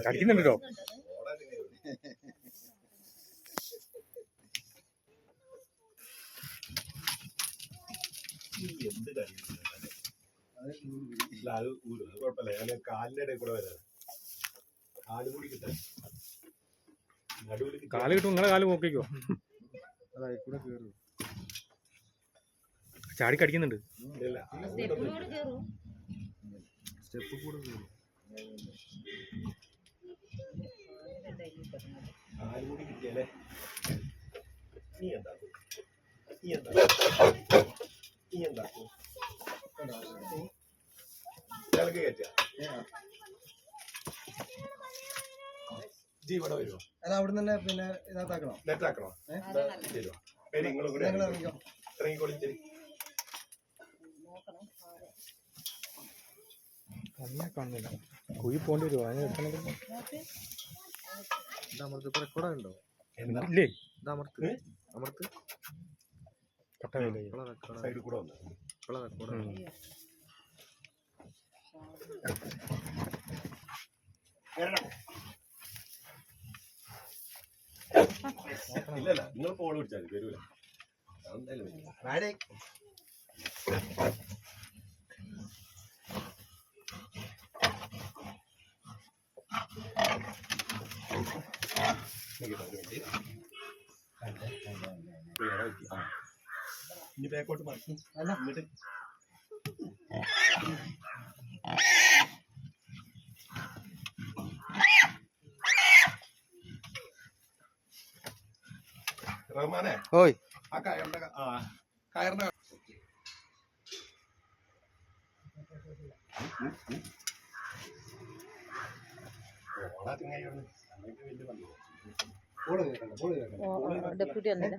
കടിക്കുന്നുണ്ടോ? കുഴപ്പമില്ല. ഞാൻ കാലിന്റെ ഇടയിൽ കൂടെ വരാം. കാല് കൂടി കിട്ടാൻ കാല് കിട്ടും. നിങ്ങളെ കാല് നോക്കിക്കോ. ചാടി കടിക്കുന്നുണ്ട്. സ്റ്റെപ്പ് കൂടെ കാല് കൂടി കിട്ടിയാലേ നീ എന്താക്കും ഇയാൾക്ക് കയറ്റാ ജി ഇവിടെ വരുമോ? അല്ല അവിടെ തന്നെ പിന്നെ ഇതിനകത്താക്കണോ? നെറ്റാക്കണോ? തരുമോ? പേര് നിങ്ങളും കൂടെ ഇറങ്ങിക്കോളി. ശരി. കാണുന്നില്ല. കുഴി പോണ്ടി വരുമോ? അമർത്ത് റെക്കോർഡ് ഉണ്ടോ? ഇല്ലേ? അമർത്ത് അമർത്ത് സൈഡിൽ കൂടെ വന്നു. ഇല്ലല്ല, നിങ്ങൾ ഫോൺ വിളിച്ചാൽ മതി. വരൂല. ഇനി ബാക്കോട്ട് മാറ്റി എന്നിട്ട് റഹ്മാനെ, ഓയ് ആ കയറിന്റെ കയറിന്റെ ഡെപ്യൂട്ടി വന്നില്ല.